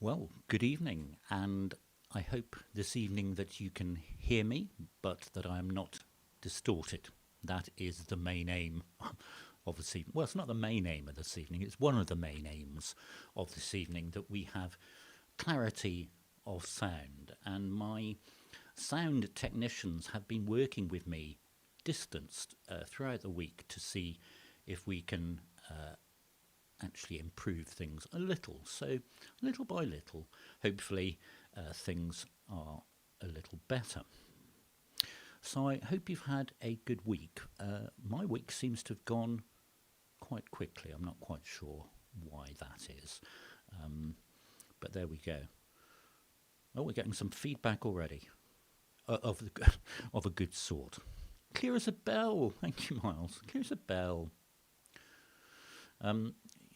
Well, good evening, and I hope this evening that you can hear me, but that I am not distorted. That is the main aim of this evening. Well, it's not the main aim of this evening, it's one of the main aims of this evening, that we have clarity of sound. And my sound technicians have been working with me distanced throughout the week to see if we can actually improve things a little. So, little by little, hopefully things are a little better. So I hope you've had a good week. My week seems to have gone quite quickly. I'm not quite sure why that is. But there we go. Oh, we're getting some feedback already of a good sort. Clear as a bell. Thank you, Miles. Clear as a bell.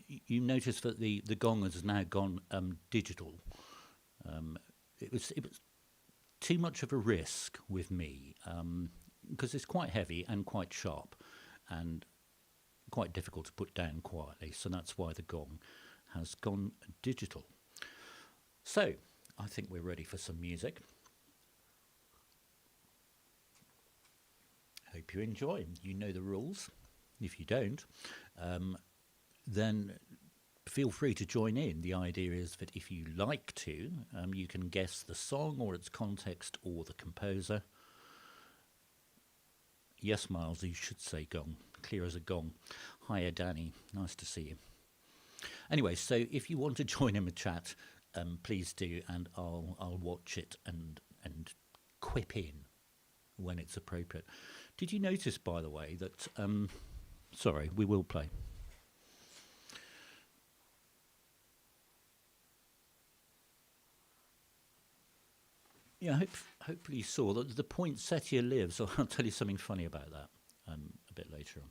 You notice that the gong has now gone digital. It was too much of a risk with me because it's quite heavy and quite sharp and quite difficult to put down quietly. So that's why the gong has gone digital. So I think we're ready for some music. Hope you enjoy. You know the rules. If you don't, then feel free to join in. The idea is that if you like to, you can guess the song or its context or the composer. Yes, Miles, you should say gong. Clear as a gong. Hiya, Danny. Nice to see you. Anyway, so if you want to join in the chat, please do, and I'll watch it and quip in when it's appropriate. Did you notice, by the way, that... sorry, we will play. Yeah, hopefully you saw that the poinsettia lives. So I'll tell you something funny about that a bit later on.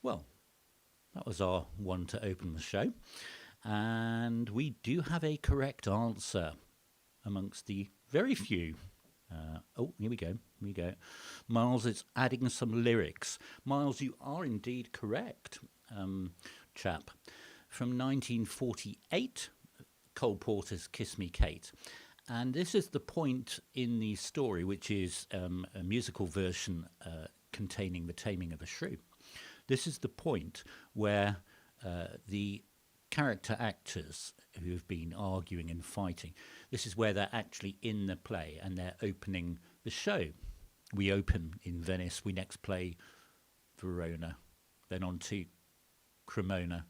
Well, that was our one to open the show. And we do have a correct answer amongst the very few Oh, here we go. Here we go. Miles is adding some lyrics. Miles, you are indeed correct, chap. From 1948, Cole Porter's Kiss Me Kate. And this is the point in the story, which is a musical version containing the taming of a shrew. This is the point where the character actors who have been arguing and fighting, this is where they're actually in the play and they're opening the show. We open in Venice, we next play Verona, then on to Cremona,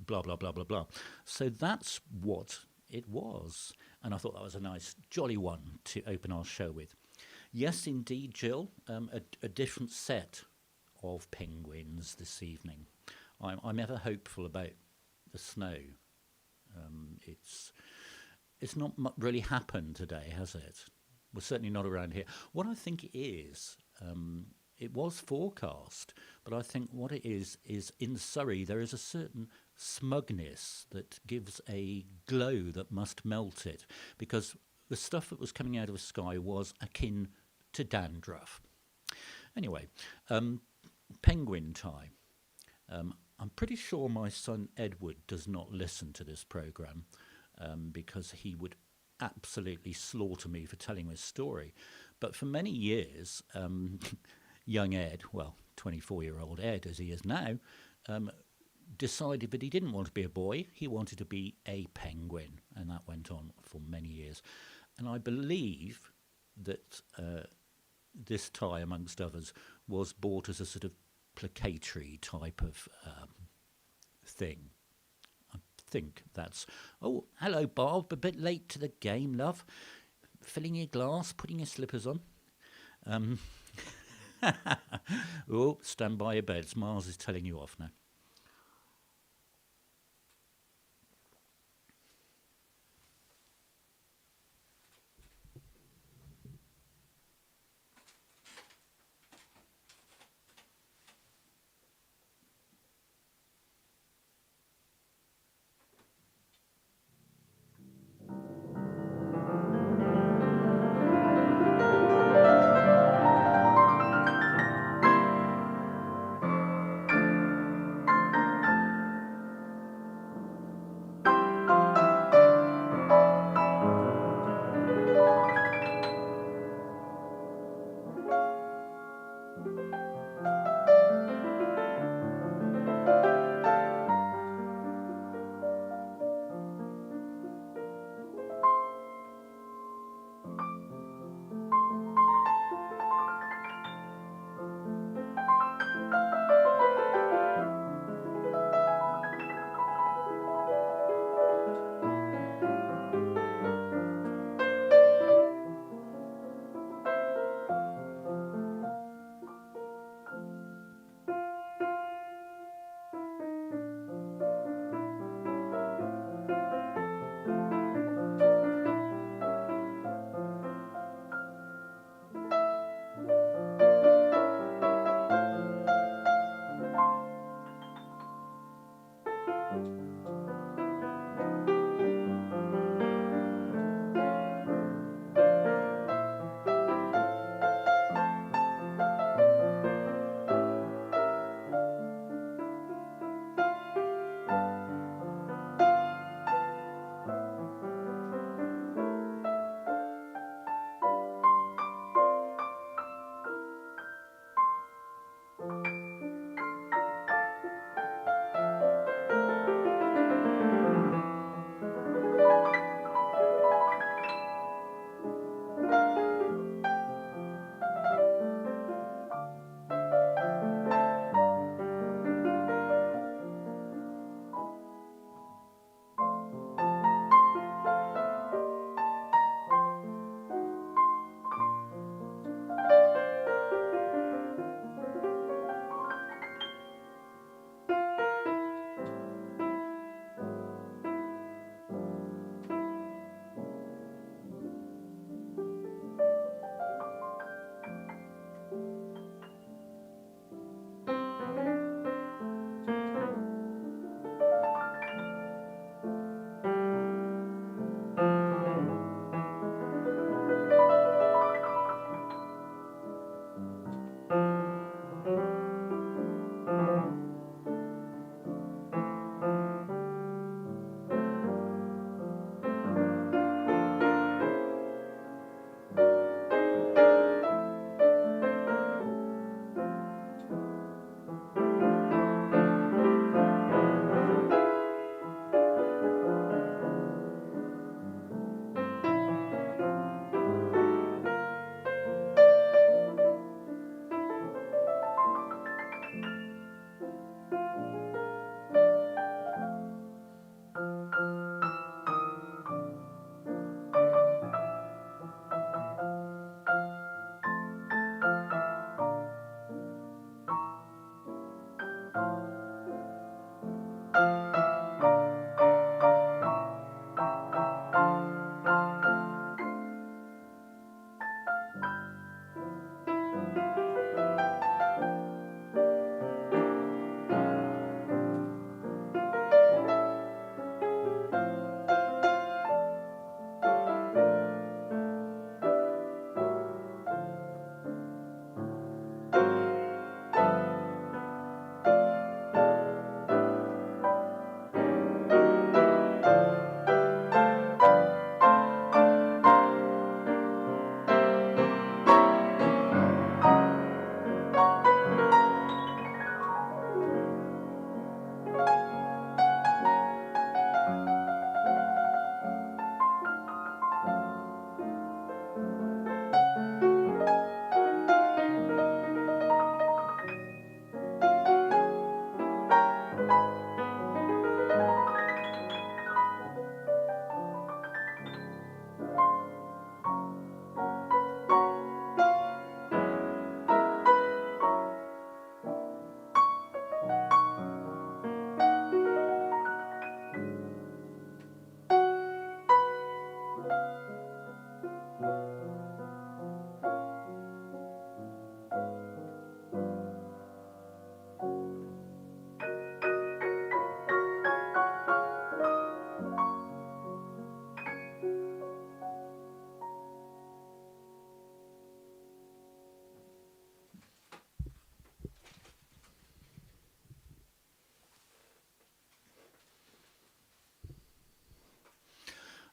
blah, blah, blah, blah, blah. So that's what it was. And I thought that was a nice, jolly one to open our show with. Yes, indeed, Jill, a different set of penguins this evening. I'm ever hopeful about the snow. It's not really happened today, has it? Well, certainly not around here. What I think it is, it was forecast, but I think what it is in Surrey there is a certain smugness that gives a glow that must melt it, because the stuff that was coming out of the sky was akin to dandruff. Anyway, penguin time. I'm pretty sure my son Edward does not listen to this programme because he would absolutely slaughter me for telling this story. But for many years, young Ed, well, 24-year-old Ed as he is now, decided that he didn't want to be a boy, he wanted to be a penguin. And that went on for many years. And I believe that this tie, amongst others, was bought as a sort of placatory type of thing. I think that's... Oh, hello, Bob. A bit late to the game, love. Filling your glass, putting your slippers on. Oh, stand by your beds. Miles is telling you off now.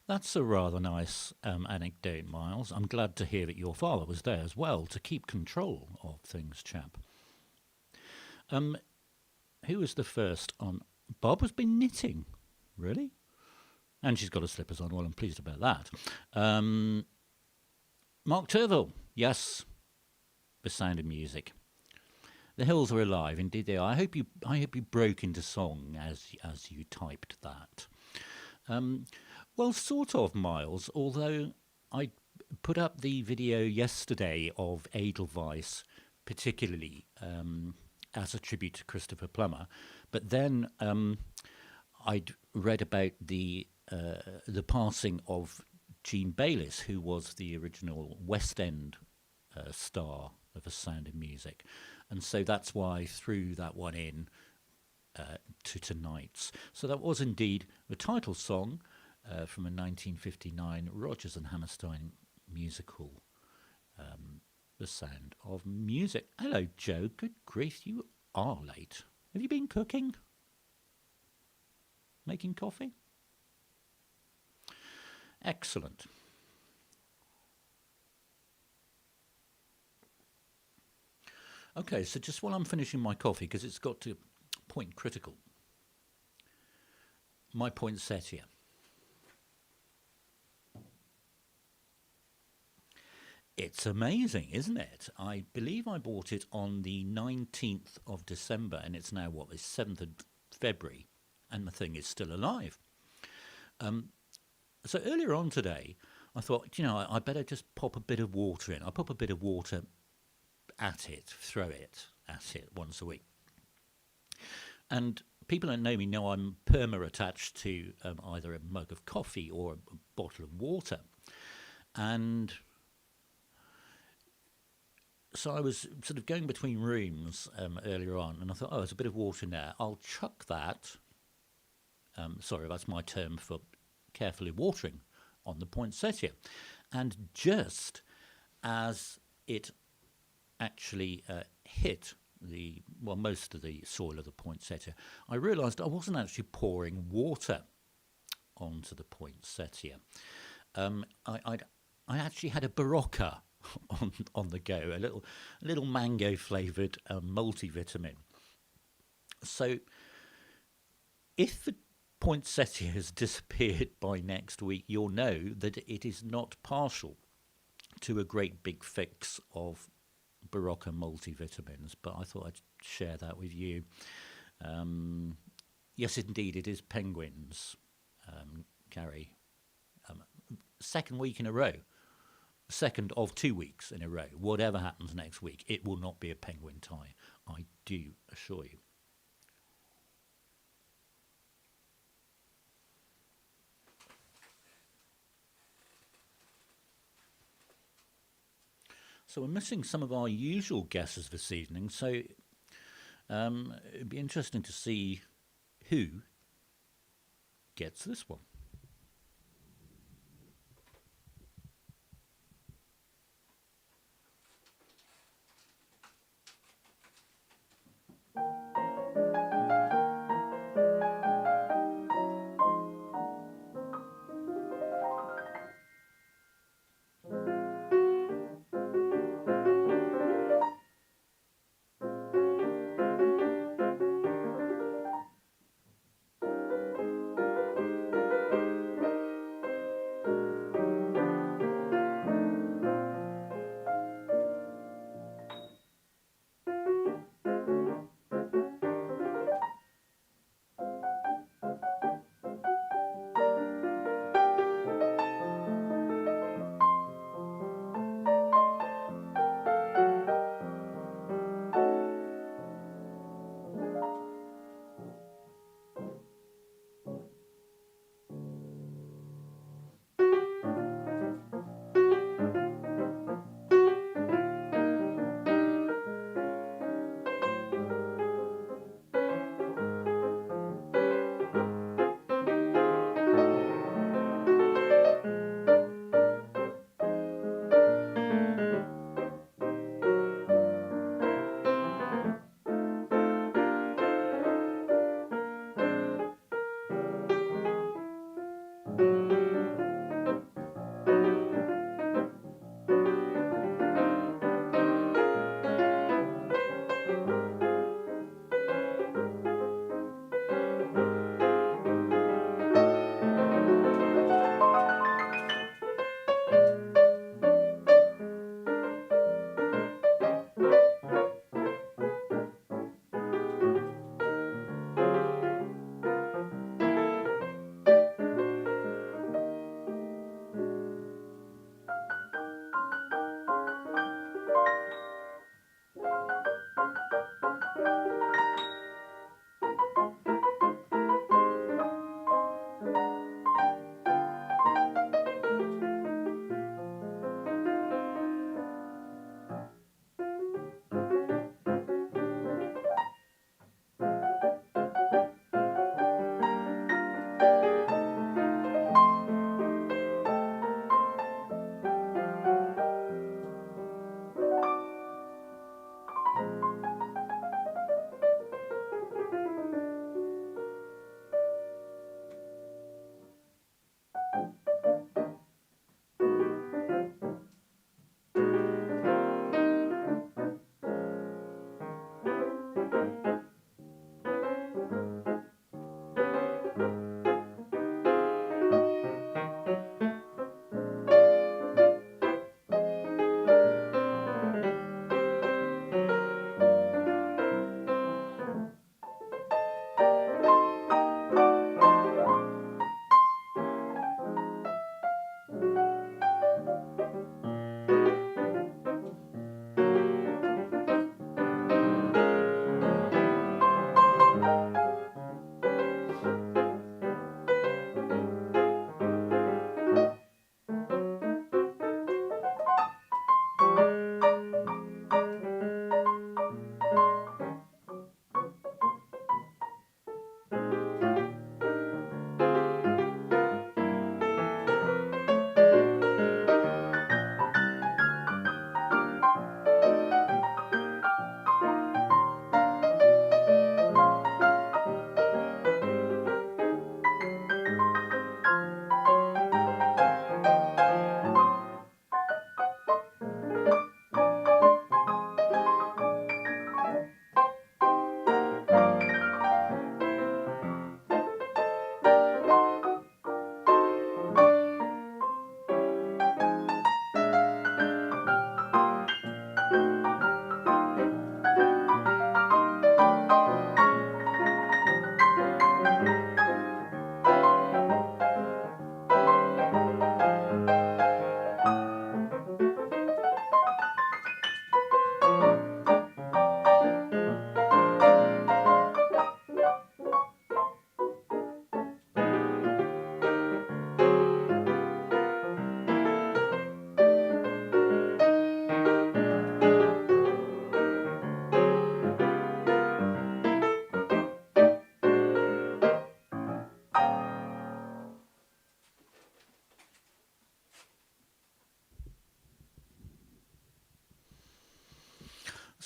That's a rather nice anecdote, Miles. I'm glad to hear that your father was there as well to keep control of things, chap. Um, who was the first on? Barbara's been knitting, really? And she's got her slippers on. Well, I'm pleased about that. Mark Turville, yes, The Sound of Music. The hills are alive, indeed they are. I hope you broke into song as you typed that. Well, sort of, Miles. Although I put up the video yesterday of Edelweiss, particularly as a tribute to Christopher Plummer, but then I'd read about the passing of Jean Bayliss, who was the original West End star of A Sound of Music. And so that's why I threw that one in to tonight's. So that was indeed the title song from a 1959 Rodgers and Hammerstein musical, The Sound of Music. Hello, Joe. Good grief, you are late. Have you been cooking? Making coffee? Excellent. Okay, so just while I'm finishing my coffee, because it's got to point critical, my poinsettia. It's amazing, isn't it? I believe I bought it on the 19th of December, and it's now, the 7th of February, and the thing is still alive. So earlier on today, I thought, I better just pop a bit of water in. I pop a bit of water at it, throw it at it once a week. And people that know me know I'm perma-attached to either a mug of coffee or a bottle of water. And so I was sort of going between rooms earlier on, and I thought, there's a bit of water in there. I'll chuck that. Sorry, that's my term for carefully watering on the poinsettia. And just as it actually hit most of the soil of the poinsettia, I realised I wasn't actually pouring water onto the poinsettia. I actually had a Barocca on the go, a little mango flavoured multivitamin. So if the poinsettia has disappeared by next week, you'll know that it is not partial to a great big fix of Barocca multivitamins, but I thought I'd share that with you. Yes, indeed, it is penguins, Gary. Second week in a row. Second of 2 weeks in a row. Whatever happens next week, it will not be a penguin tie, I do assure you. So we're missing some of our usual guesses this evening, so it'd be interesting to see who gets this one.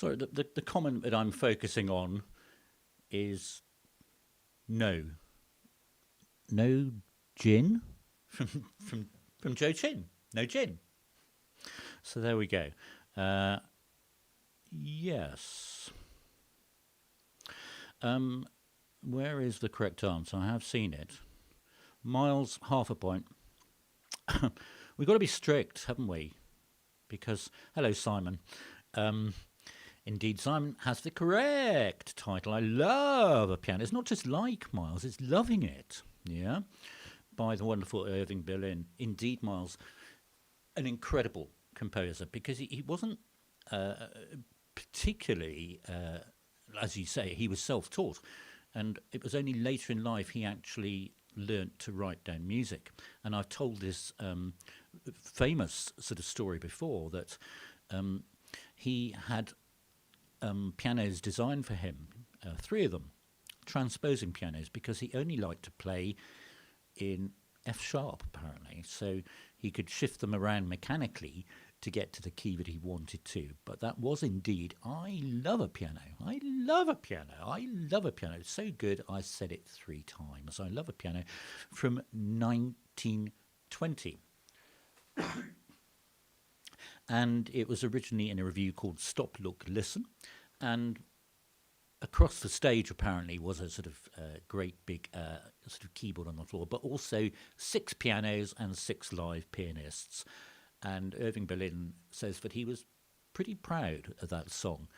Sorry, the comment that I'm focusing on is no. No gin from Joe Chin. No gin. So there we go. Yes. Where is the correct answer? I have seen it. Miles, half a point. We've got to be strict, haven't we? Because, hello, Simon. Indeed, Simon has the correct title. I love a piano. It's not just like Miles, it's loving it. Yeah? By the wonderful Irving Berlin. Indeed, Miles, an incredible composer, because he wasn't particularly, as you say, he was self-taught. And it was only later in life he actually learnt to write down music. And I've told this famous sort of story before, that he had pianos designed for him, 3 of them, transposing pianos, because he only liked to play in F sharp, apparently. So he could shift them around mechanically to get to the key that he wanted to. But that was indeed, I love a piano. I love a piano. I love a piano. It's so good, I said it 3 times. I love a piano from 1920. And it was originally in a review called Stop, Look, Listen. And across the stage, apparently, was a sort of great big sort of keyboard on the floor, but also 6 pianos and 6 live pianists. And Irving Berlin says that he was pretty proud of that song,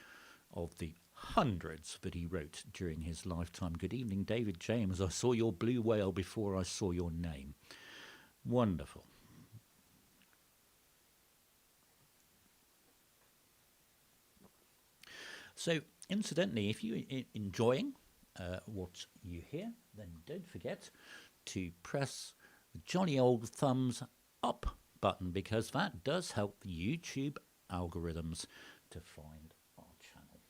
of the hundreds that he wrote during his lifetime. Good evening, David James. I saw your blue whale before I saw your name. Wonderful. So, incidentally, if you're enjoying what you hear, then don't forget to press the jolly old thumbs up button, because that does help the YouTube algorithms to find our channel.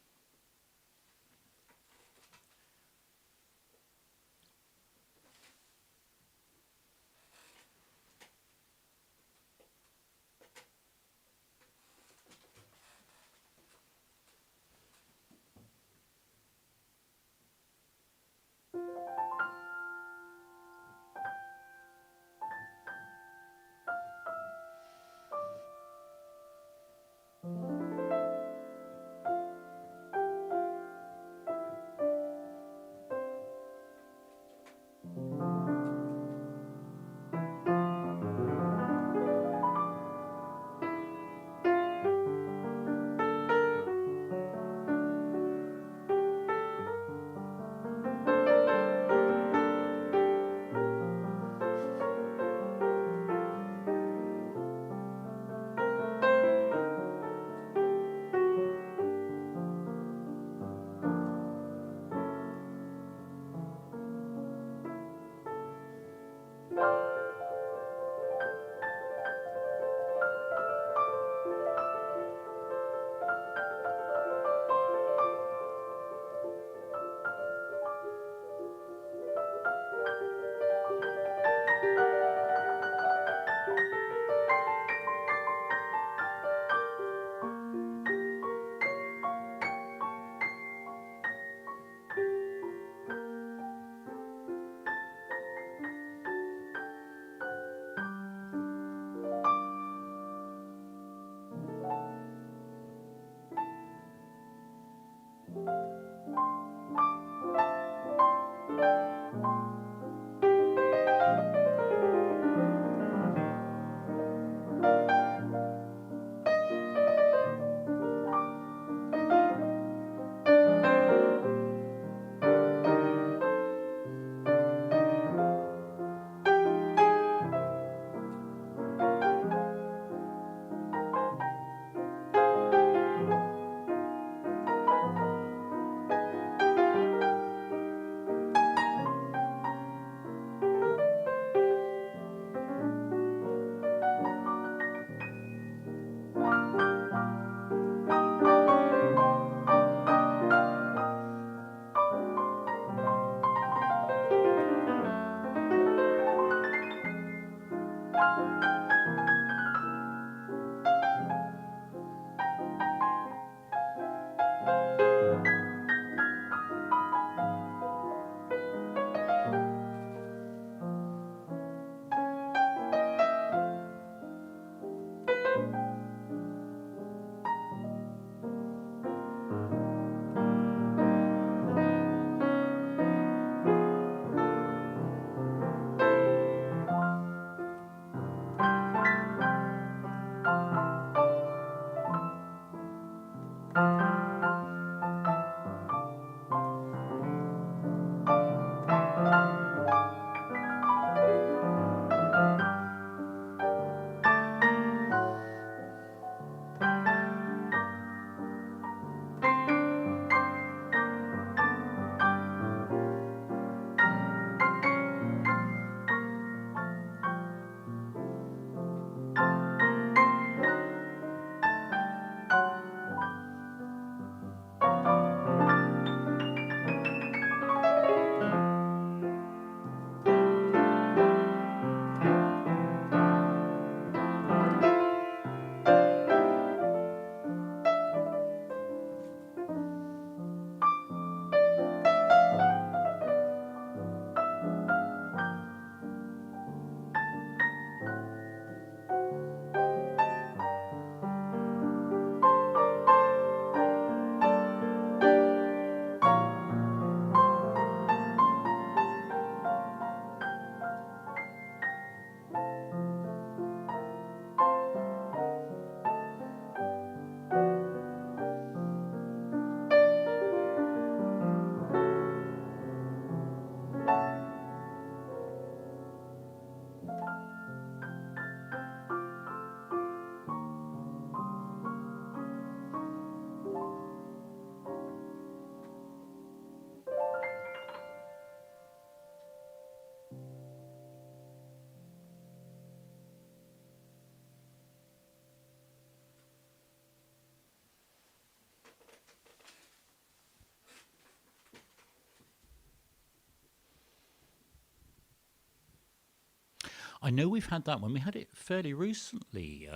I know we've had that one. We had it fairly recently,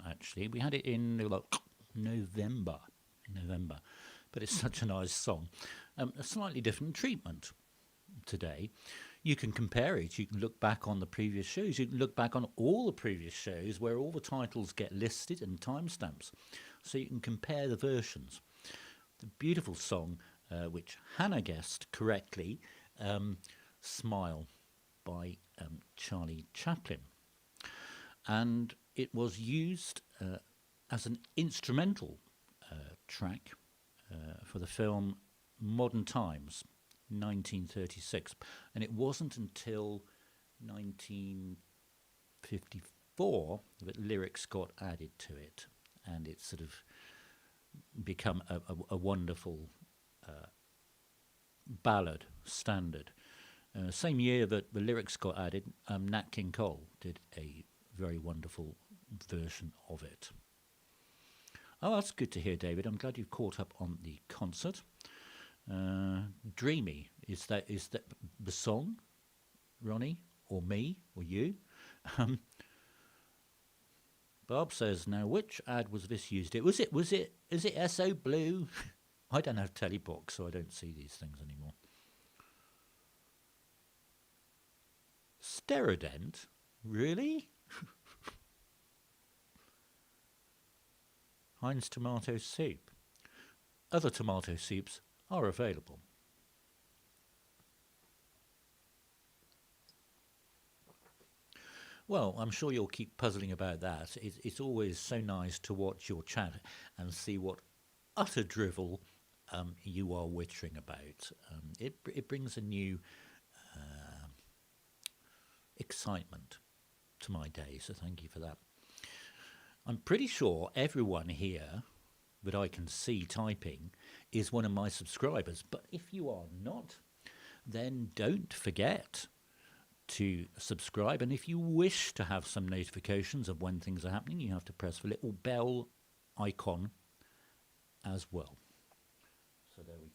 actually. We had it in November. November. But it's such a nice song. A slightly different treatment today. You can compare it. You can look back on the previous shows. You can look back on all the previous shows where all the titles get listed and timestamps. So you can compare the versions. The beautiful song, which Hannah guessed correctly, Smile by Charlie Chaplin. And it was used as an instrumental track for the film Modern Times, 1936. And it wasn't until 1954 that lyrics got added to it. And it sort of become a wonderful ballad standard. Same year that the lyrics got added, Nat King Cole did a very wonderful version of it. Oh, that's good to hear, David. I'm glad you've caught up on the concert. Dreamy, is that the song, Ronnie, or me, or you? Bob says, now which ad was this used in? Is it SO Blue? I don't have Telebox, so I don't see these things anymore. Steradent? Really? Heinz tomato soup. Other tomato soups are available. Well, I'm sure you'll keep puzzling about that. It's always so nice to watch your chat and see what utter drivel you are wittering about. It brings a new excitement to my day, so thank you for that. I'm pretty sure everyone here that I can see typing is one of my subscribers, but if you are not, then don't forget to subscribe, and if you wish to have some notifications of when things are happening, you have to press the little bell icon as well. So there we go.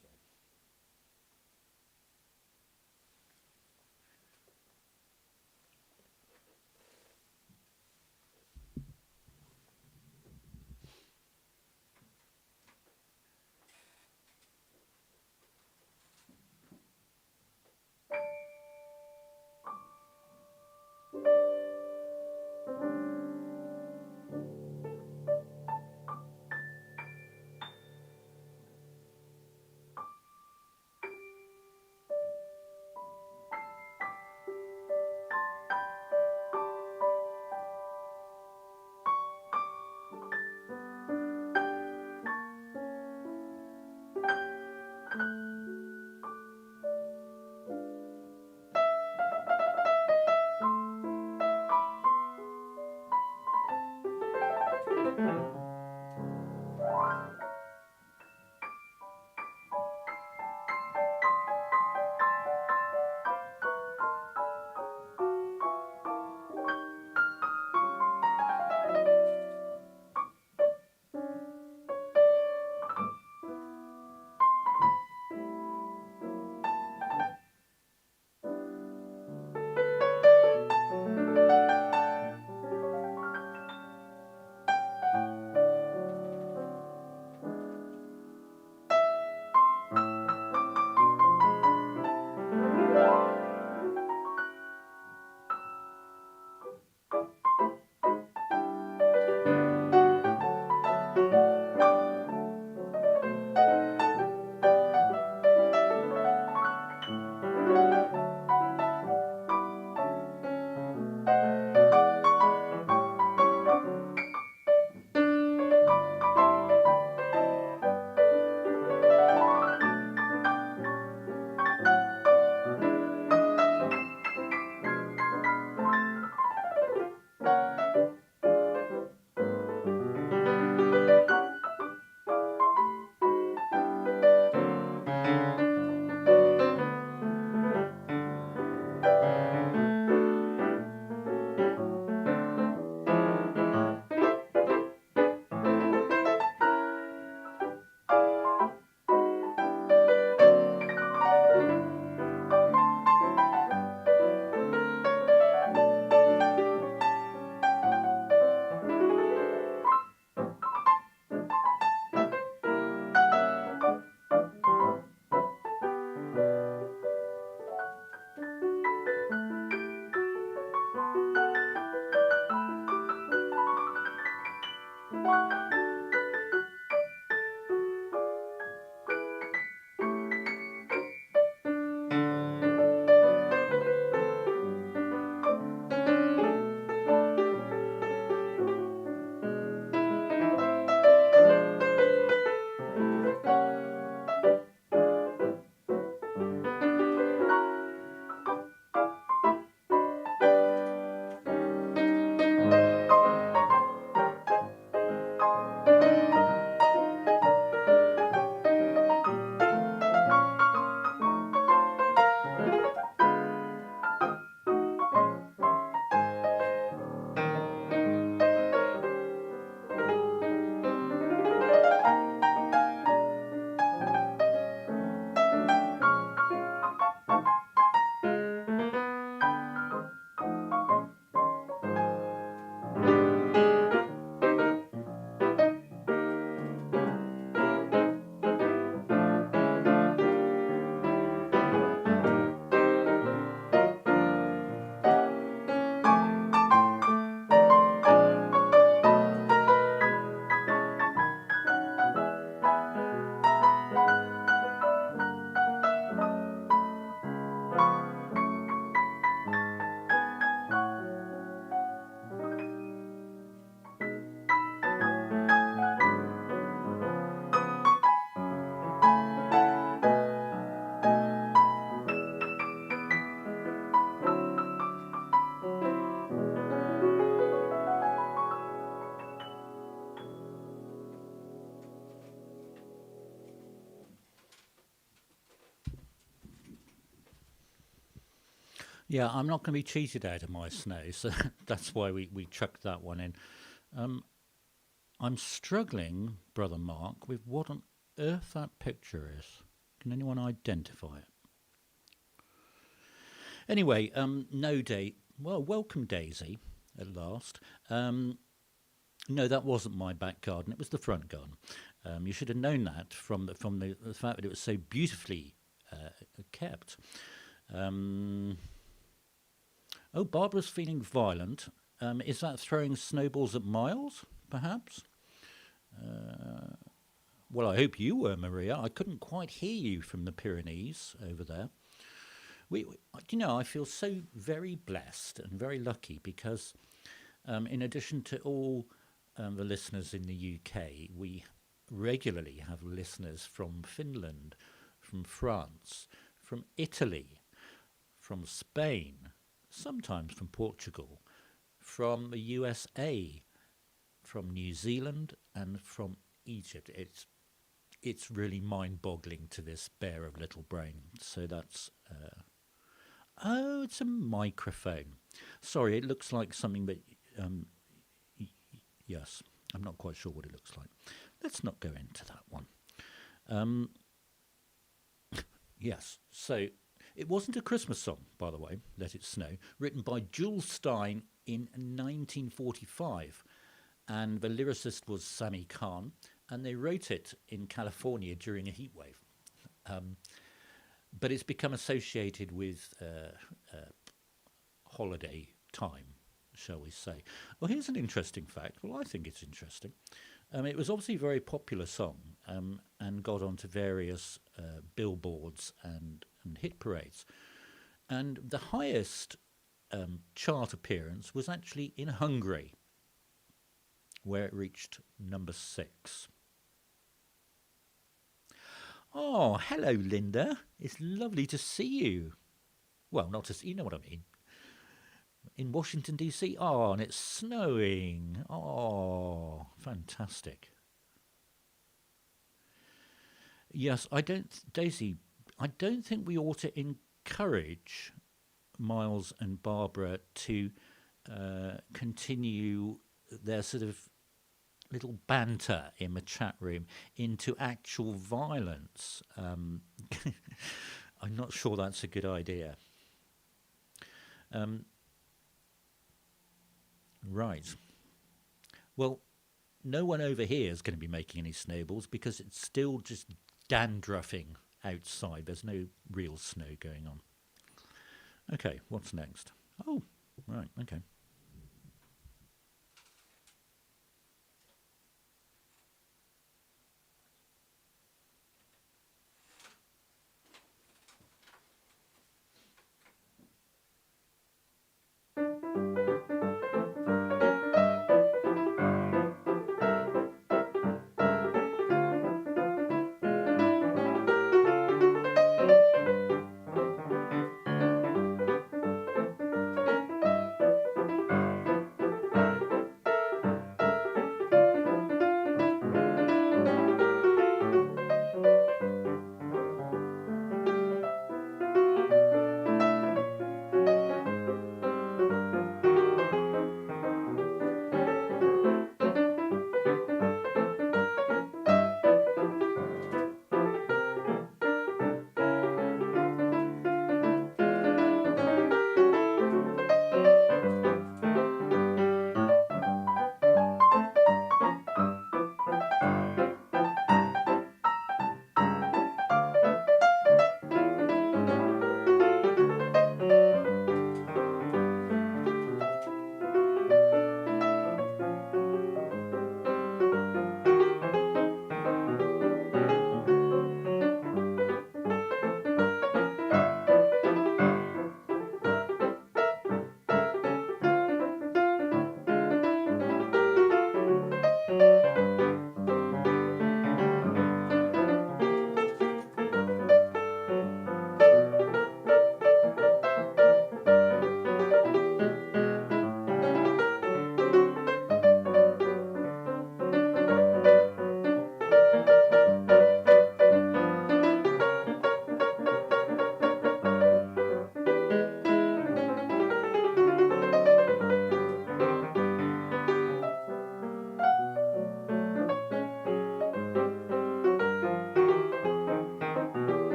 Yeah, I'm not going to be cheated out of my snow, so that's why we chucked that one in. Um, I'm struggling, Brother Mark, with what on earth that picture is. Can anyone identify it? Anyway, no date. Well, welcome, Daisy, at last. No, that wasn't my back garden. It was the front garden. You should have known that from the fact that it was so beautifully kept. Um, oh, Barbara's feeling violent. Is that throwing snowballs at Miles, perhaps? Well, I hope you were, Maria. I couldn't quite hear you from the Pyrenees over there. I feel so very blessed and very lucky because, in addition to all the listeners in the UK, we regularly have listeners from Finland, from France, from Italy, from Spain, sometimes from Portugal, from the USA, from New Zealand, and from Egypt. It's really mind-boggling to this bear of little brain. So that's oh, it's a microphone. Sorry, it looks like something that yes, I'm not quite sure what it looks like. Let's not go into that one. Um, yes, so it wasn't a Christmas song, by the way, Let It Snow, written by Jule Styne in 1945. And the lyricist was Sammy Khan, and they wrote it in California during a heat wave. But it's become associated with holiday time, shall we say. Well, here's an interesting fact. Well, I think it's interesting. It was obviously a very popular song and got onto various billboards and hit parades. And the highest chart appearance was actually in Hungary, where it reached number 6. Oh, hello, Linda. It's lovely to see you. Well, not to see, you know what I mean. In Washington, D.C. Oh, and it's snowing. Oh, fantastic. Yes, Daisy, I don't think we ought to encourage Miles and Barbara to continue their sort of little banter in the chat room into actual violence. I'm not sure that's a good idea. Right. Well, no one over here is going to be making any snowballs because it's still just dandruffing outside. There's no real snow going on. Okay, what's next? Oh, right, okay.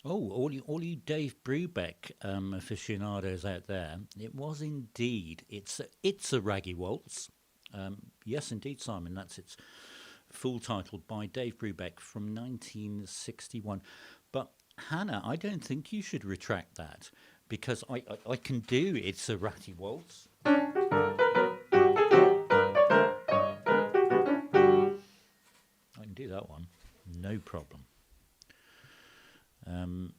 Oh, all you Dave Brubeck aficionados out there, it was indeed. It's a raggy waltz. Yes, indeed, Simon. That's its full title by Dave Brubeck from 1961. But Hannah, I don't think you should retract that because I can do It's a Ratty Waltz. I can do that one, no problem. Um,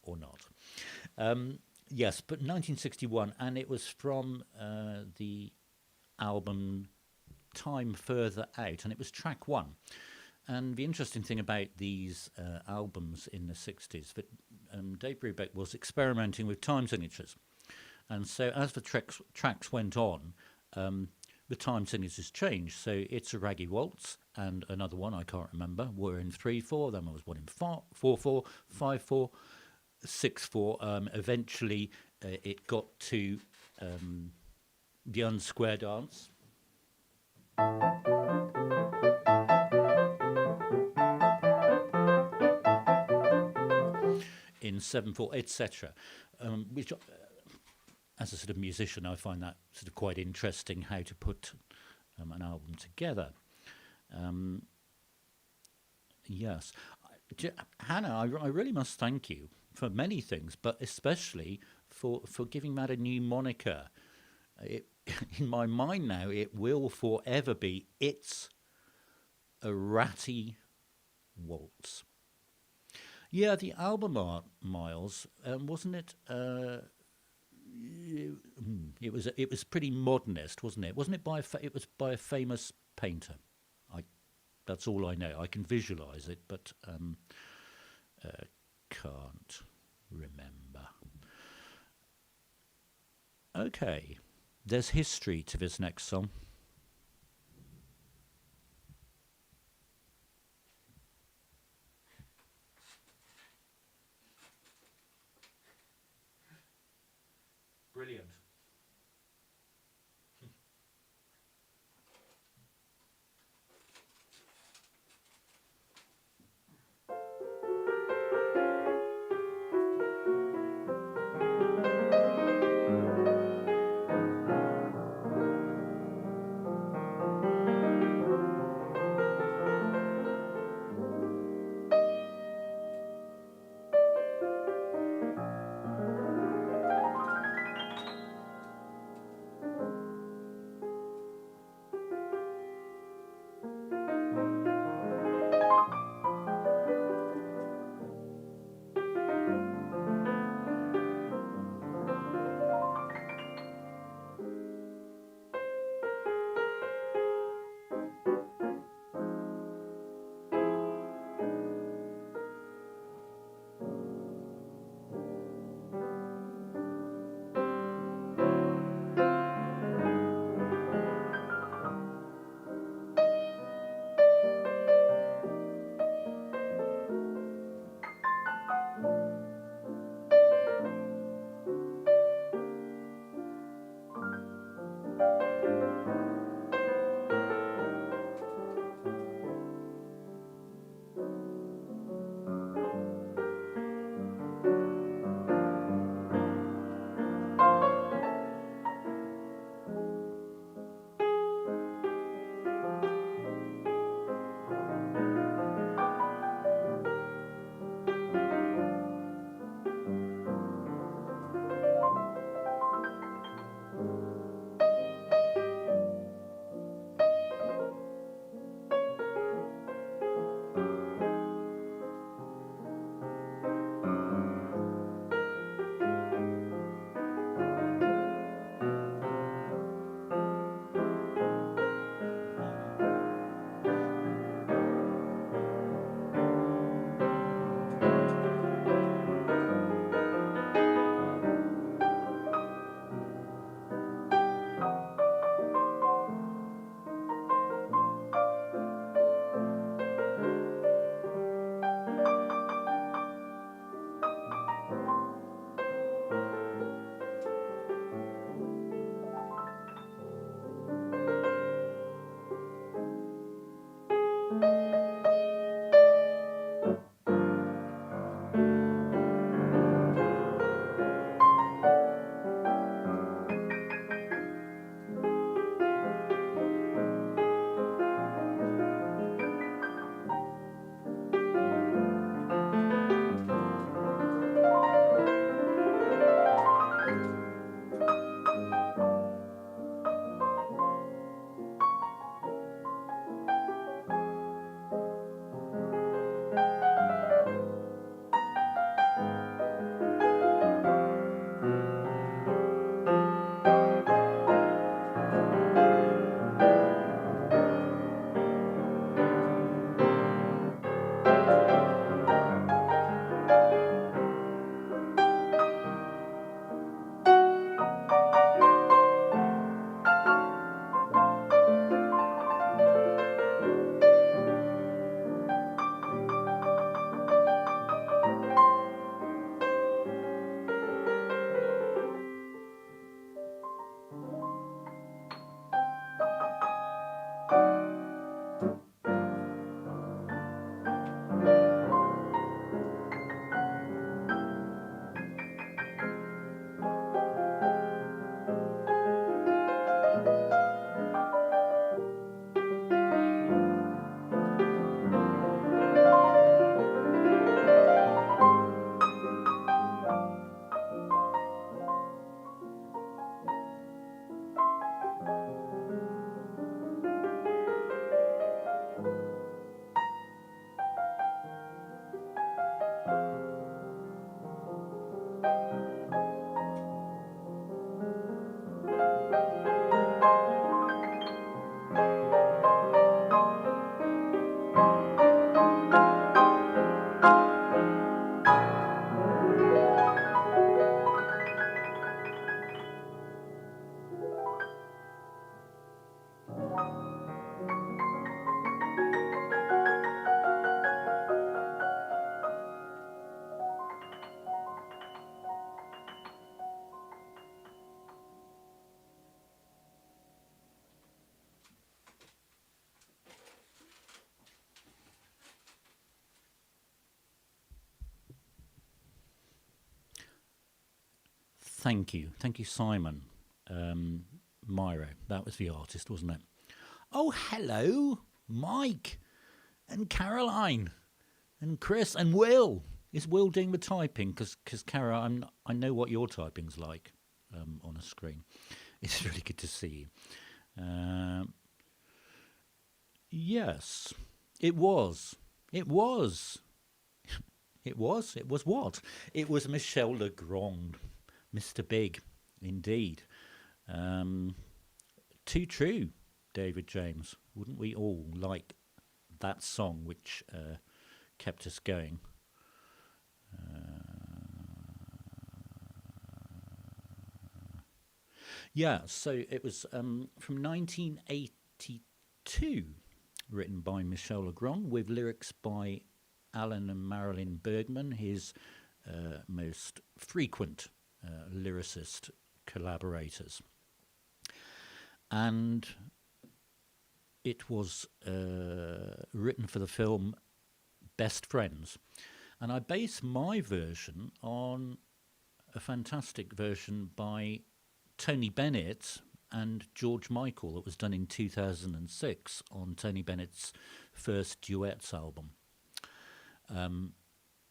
or not. Yes, but 1961, and it was from the album Time Further Out, and it was track one. And the interesting thing about these albums in the 60s, that Dave Brubeck was experimenting with time signatures. And so as the tracks went on, the time signatures changed. So It's a Raggy Waltz and another one, I can't remember, were in 3/4, then there was one in 4/4, 5/4, 6/4. Eventually, it got to the unsquare dance. In 7/4, etc. Which, as a sort of musician, I find that sort of quite interesting how to put an album together. Yes, Hannah, I really must thank you for many things, but especially for giving that a new moniker. It, in my mind now, it will forever be It's a Ratty Waltz. Yeah, the album art, Miles, wasn't it? It was pretty modernist, wasn't it? Wasn't it it was by a famous painter. I That's all I know. I can visualise it, but can't remember. Okay, there's history to this next song. Brilliant. Thank you. Thank you, Simon. Myro, that was the artist, wasn't it? Oh, hello, Mike and Caroline and Chris and Will. Is Will doing the typing? Because Cara, I know what your typing's like on a screen. It's really good to see you. Yes, it was. It was. It was. It was what? It was Michel Legrand, Mr. Big, indeed. Too true, David James. Wouldn't we all like that song which kept us going? Yeah, so it was from 1982, written by Michel Legrand, with lyrics by Alan and Marilyn Bergman, his most frequent lyricist collaborators. And it was written for the film Best Friends. And I base my version on a fantastic version by Tony Bennett and George Michael that was done in 2006 on Tony Bennett's first duets album. And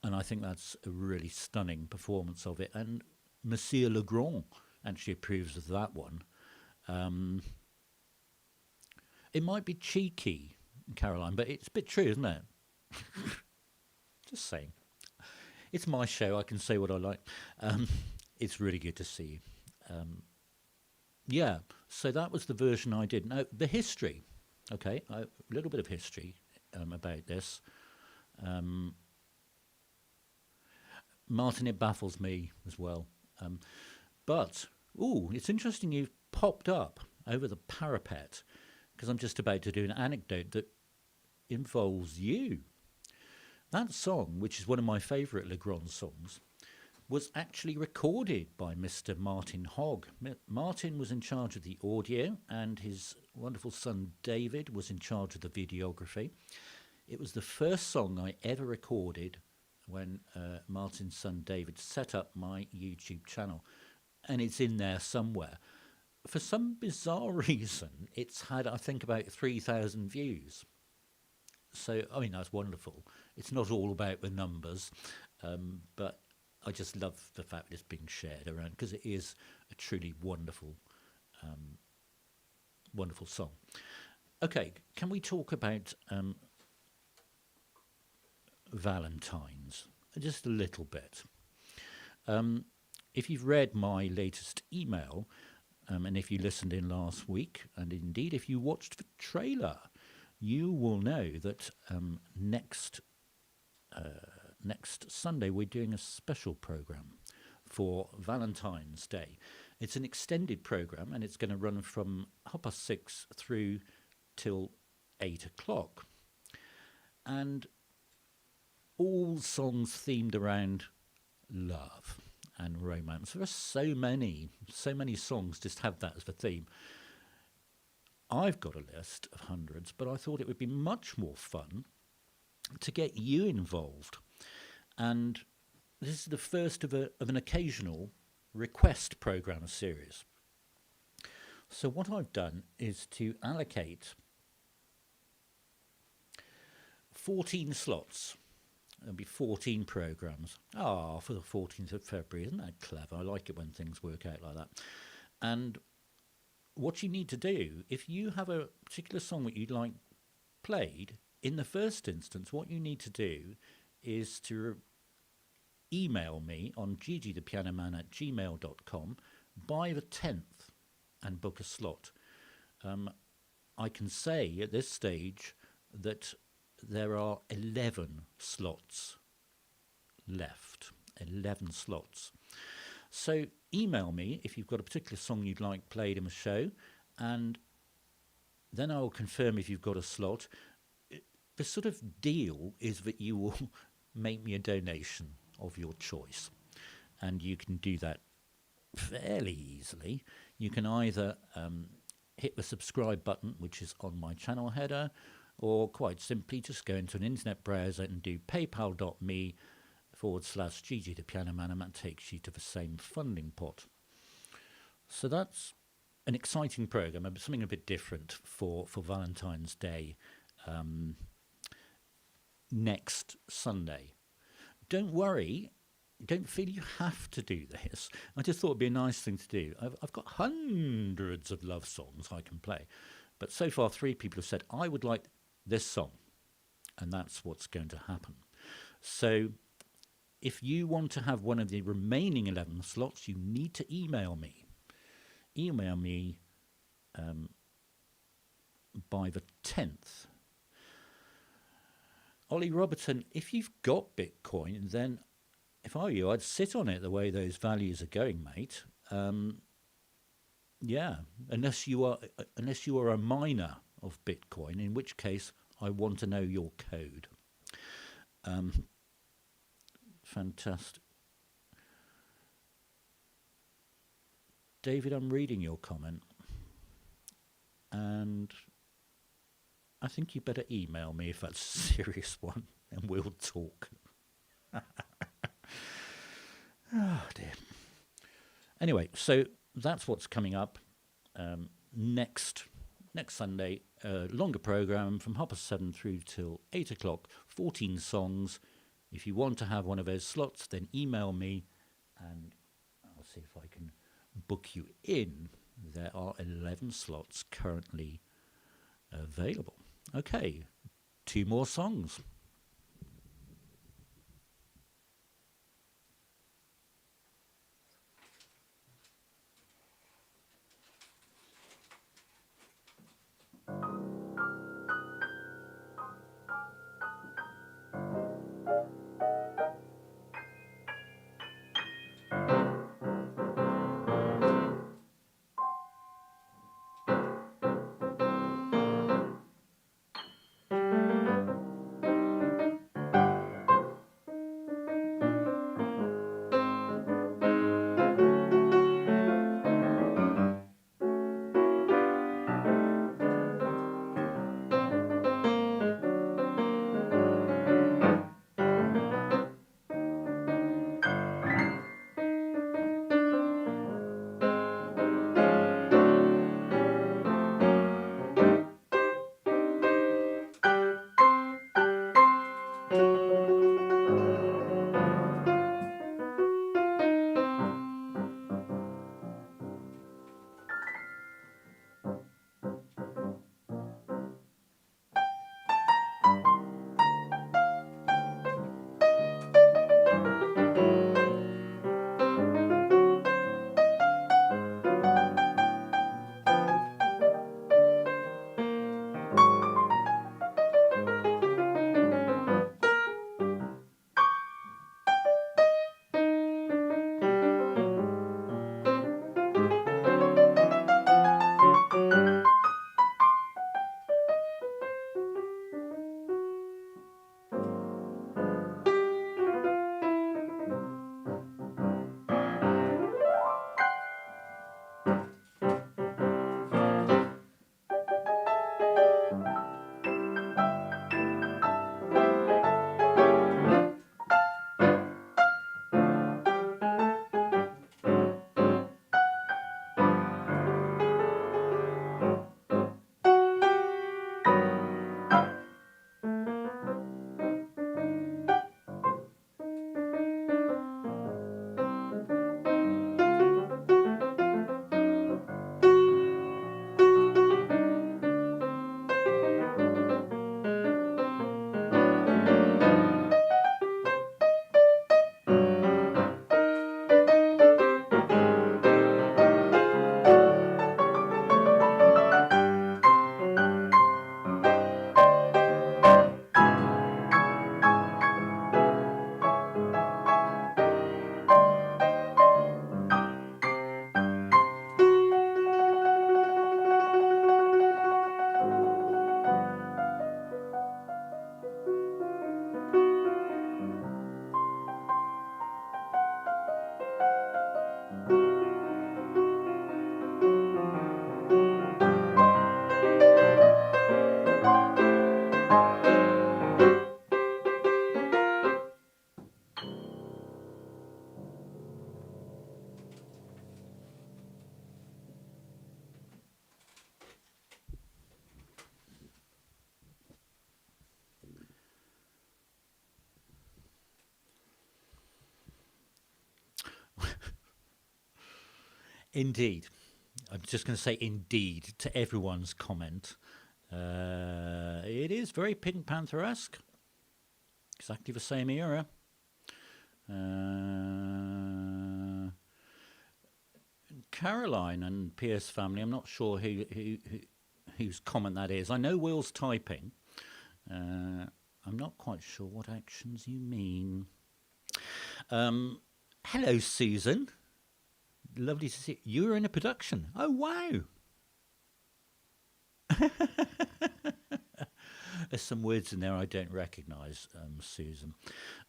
I think that's a really stunning performance of it. And Monsieur Legrand actually approves of that one. It might be cheeky, Caroline, but it's a bit true, isn't it? Just saying. It's my show. I can say what I like. It's really good to see you. Yeah, so that was the version I did. Now, the history, okay, a little bit of history about this. Martin, it baffles me as well. But, it's interesting you've popped up over the parapet, because I'm just about to do an anecdote that involves you. That song, which is one of my favourite Legrand songs, was actually recorded by Mr. Martin Hogg. Martin was in charge of the audio, and his wonderful son David was in charge of the videography. It was the first song I ever recorded when Martin's son David set up my YouTube channel, and it's in there somewhere. For some bizarre reason, it's had, I think, about 3,000 views. So, I mean, that's wonderful. It's not all about the numbers, but I just love the fact it's being shared around, because it is a truly wonderful, wonderful song. Okay, can we talk about Valentine's just a little bit? If you've read my latest email, and if you listened in last week, and indeed if you watched the trailer, you will know that next Sunday we're doing a special programme for Valentine's Day. It's an extended programme, and it's going to run from 6:30 through till 8 o'clock. And all songs themed around love and romance. There are so many songs just have that as the theme. I've got a list of hundreds, but I thought it would be much more fun to get you involved. And this is the first of an occasional request programme series. So what I've done is to allocate 14 slots. There'll be 14 programmes. For the 14th of February. Isn't that clever? I like it when things work out like that. And what you need to do, if you have a particular song that you'd like played, in the first instance, what you need to do is to email me on gigithepianoman@gmail.com by the 10th and book a slot. I can say at this stage that there are 11 slots left. 11 slots. So email me if you've got a particular song you'd like played in the show, and then I will confirm if you've got a slot. The sort of deal is that you will make me a donation of your choice, and you can do that fairly easily. You can either hit the subscribe button, which is on my channel header, or quite simply just go into an internet browser and do paypal.me/Gigi the Piano Man, and that takes you to the same funding pot. So that's an exciting program, something a bit different for Valentine's Day next Sunday. Don't worry, don't feel you have to do this. I just thought it'd be a nice thing to do. I've got hundreds of love songs I can play, but so far 3 people have said, I would like this song, and that's what's going to happen. So if you want to have one of the remaining 11 slots, you need to email me. Email me by the 10th. Ollie Robertson, if you've got Bitcoin, then if I were you, I'd sit on it the way those values are going, mate. Yeah, unless you are a miner of Bitcoin, in which case I want to know your code. Fantastic. David, I'm reading your comment, and I think you better email me if that's a serious one, and we'll talk. Oh dear. Anyway, so that's what's coming up next Sunday. Longer program from 7:30 through till 8 o'clock. 14 songs. If you want to have one of those slots, then email me, and I'll see if I can book you in. There are 11 slots currently available. Okay, 2 more songs. Indeed. I'm just going to say indeed to everyone's comment. It is very Pink Panther-esque. Exactly the same era. Caroline and Pierce family, I'm not sure whose comment that is. I know Will's typing. I'm not quite sure what actions you mean. Hello, Susan. Lovely to see you. You were in a production. Oh, wow. There's some words in there I don't recognise, Susan.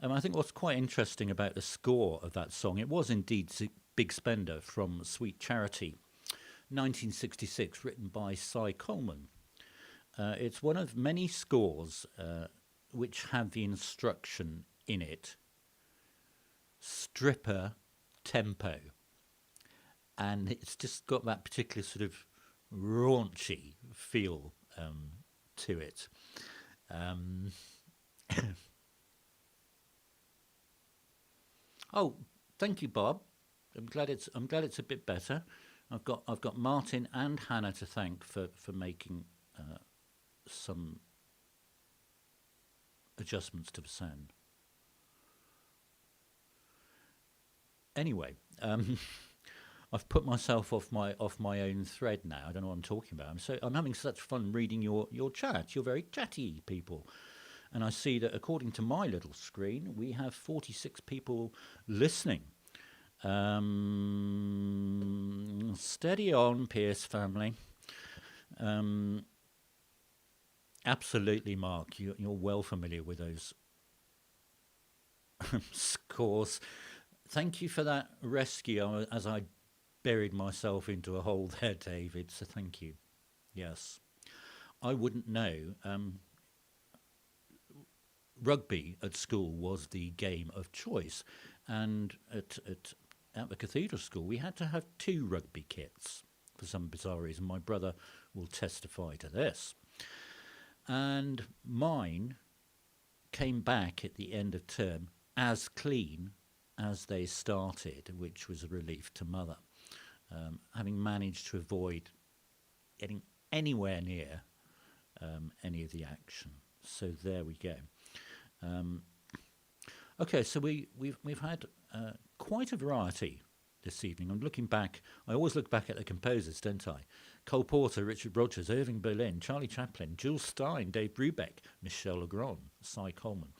I think what's quite interesting about the score of that song, it was indeed Big Spender from Sweet Charity, 1966, written by Coleman. It's one of many scores which have the instruction in it, stripper tempo. And it's just got that particular sort of raunchy feel to it. Oh, thank you, Bob. I'm glad it's a bit better. I've got Martin and Hannah to thank for making some adjustments to the sound. Anyway, I've put myself off my own thread now. I don't know what I'm talking about. I'm having such fun reading your chat. You're very chatty people. And I see that according to my little screen, we have 46 people listening. Steady on, Pierce family. Absolutely, Mark. You're well familiar with those scores. Thank you for that rescue as I buried myself into a hole there, David, so thank you. Yes. I wouldn't know. Rugby at school was the game of choice, and at the cathedral school we had to have 2 rugby kits for some bizarre reason. My brother will testify to this. And mine came back at the end of term as clean as they started, which was a relief to Mother. Having managed to avoid getting anywhere near any of the action. So there we go. Okay, so we've had quite a variety this evening. I'm looking back. I always look back at the composers, don't I? Cole Porter, Richard Rodgers, Irving Berlin, Charlie Chaplin, Jule Styne, Dave Brubeck, Michel Legrand, Coleman.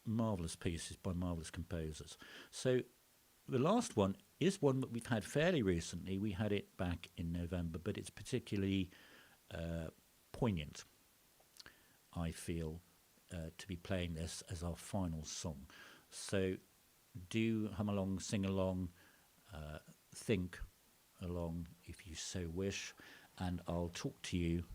Marvellous pieces by marvellous composers. So the last one is one that we've had fairly recently. We had it back in November, but it's particularly poignant, I feel, to be playing this as our final song. So do hum along, sing along, think along if you so wish, and I'll talk to you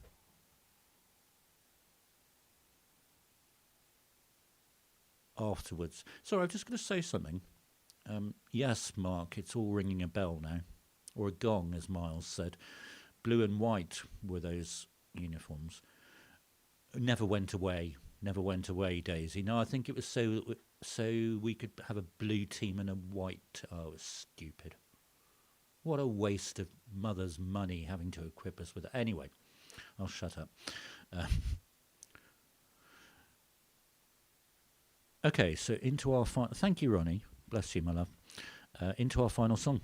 afterwards. Sorry, I'm just going to say something. Yes, Mark, it's all ringing a bell now, or a gong, as Miles said. Blue and white were those uniforms. Never went away, Daisy. No, I think it was so we could have a blue team and a white. Oh, it was stupid. What a waste of Mother's money having to equip us with it. Anyway, I'll shut up. Okay, so into our final... Thank you, Ronnie. Bless you, my love. Into our final song.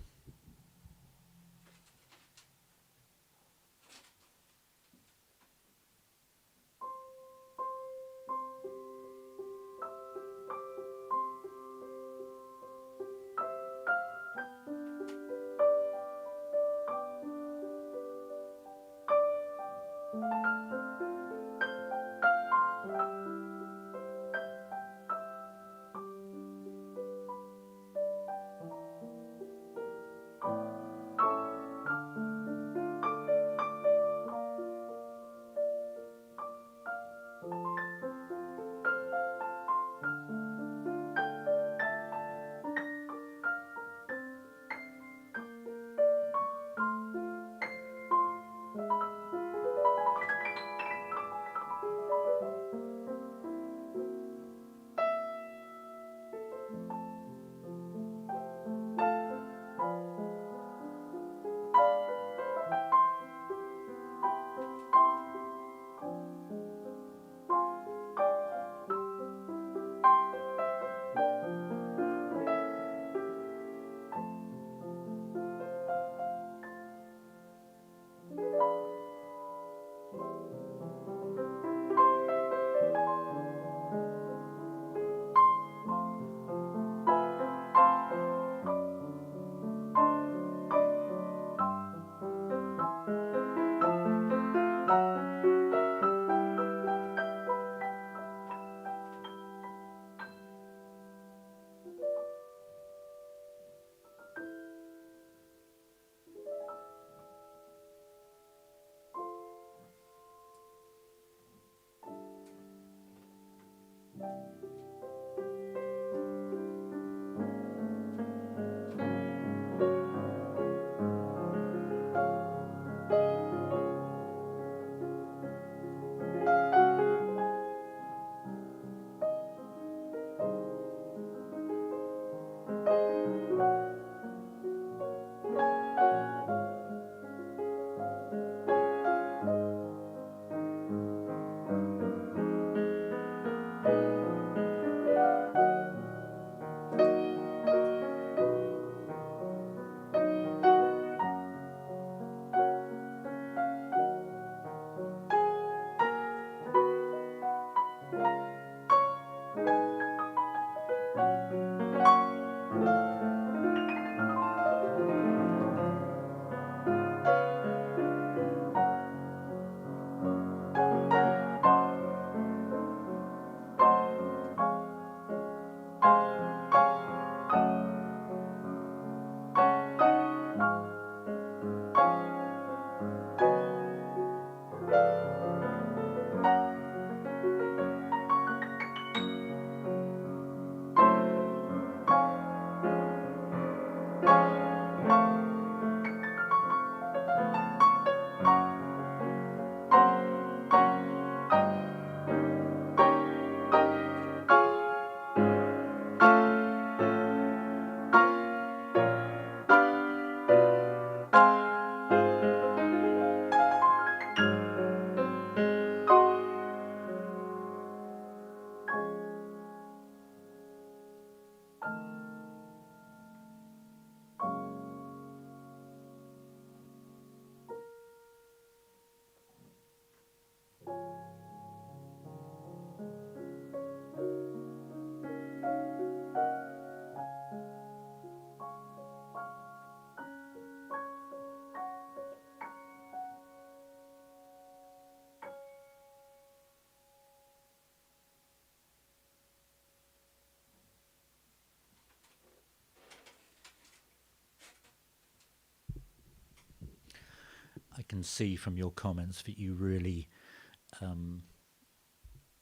I can see from your comments that you really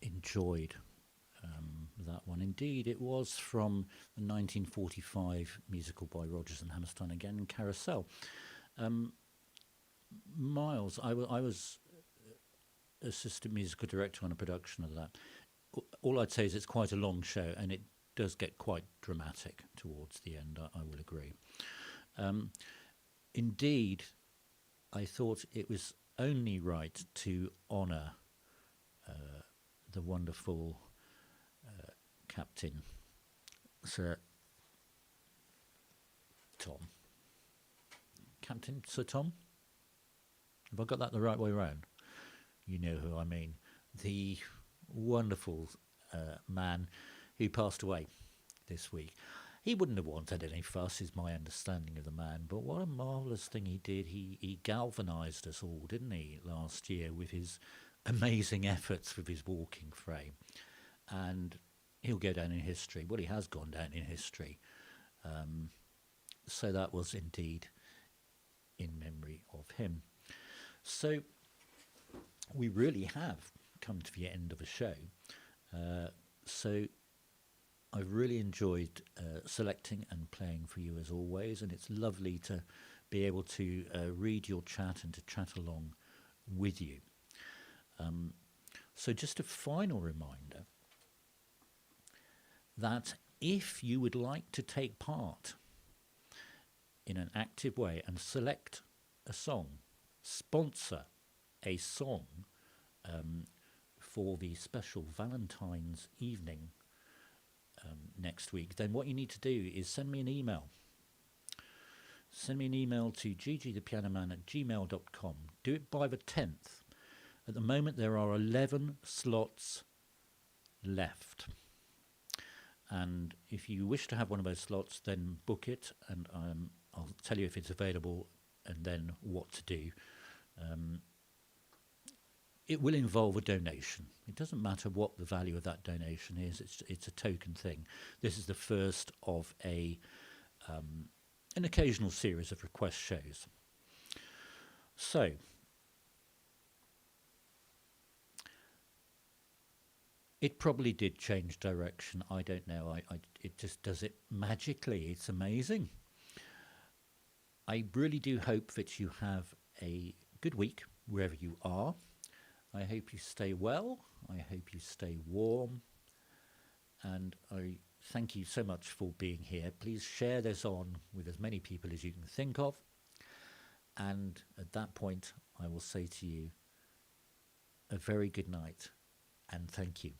enjoyed that one. Indeed, it was from the 1945 musical by Rodgers and Hammerstein again, Carousel. Miles, I was assistant musical director on a production of that. All I'd say is it's quite a long show, and it does get quite dramatic towards the end, I will agree. Indeed, I thought it was only right to honour the wonderful Captain Sir Tom. Captain Sir Tom? Have I got that the right way round? You know who I mean. The wonderful man who passed away this week. He wouldn't have wanted any fuss, is my understanding of the man, but what a marvellous thing he did. He galvanised us all, didn't he, last year with his amazing efforts with his walking frame. And he'll go down in history. Well, he has gone down in history. So that was indeed in memory of him. So we really have come to the end of the show. So I've really enjoyed selecting and playing for you as always, and it's lovely to be able to read your chat and to chat along with you. So just a final reminder that if you would like to take part in an active way and select a song, sponsor a song for the special Valentine's evening next week, then what you need to do is send me an email. Send me an email to ggthepianoman@gmail.com. Do it by the 10th. At the moment, there are 11 slots left. And if you wish to have one of those slots, then book it, and I'll tell you if it's available and then what to do. It will involve a donation. It doesn't matter what the value of that donation is. It's a token thing. This is the first of an occasional series of request shows. So, it probably did change direction. I don't know. It just does it magically. It's amazing. I really do hope that you have a good week wherever you are. I hope you stay well. I hope you stay warm. And I thank you so much for being here. Please share this on with as many people as you can think of. And at that point, I will say to you a very good night and thank you.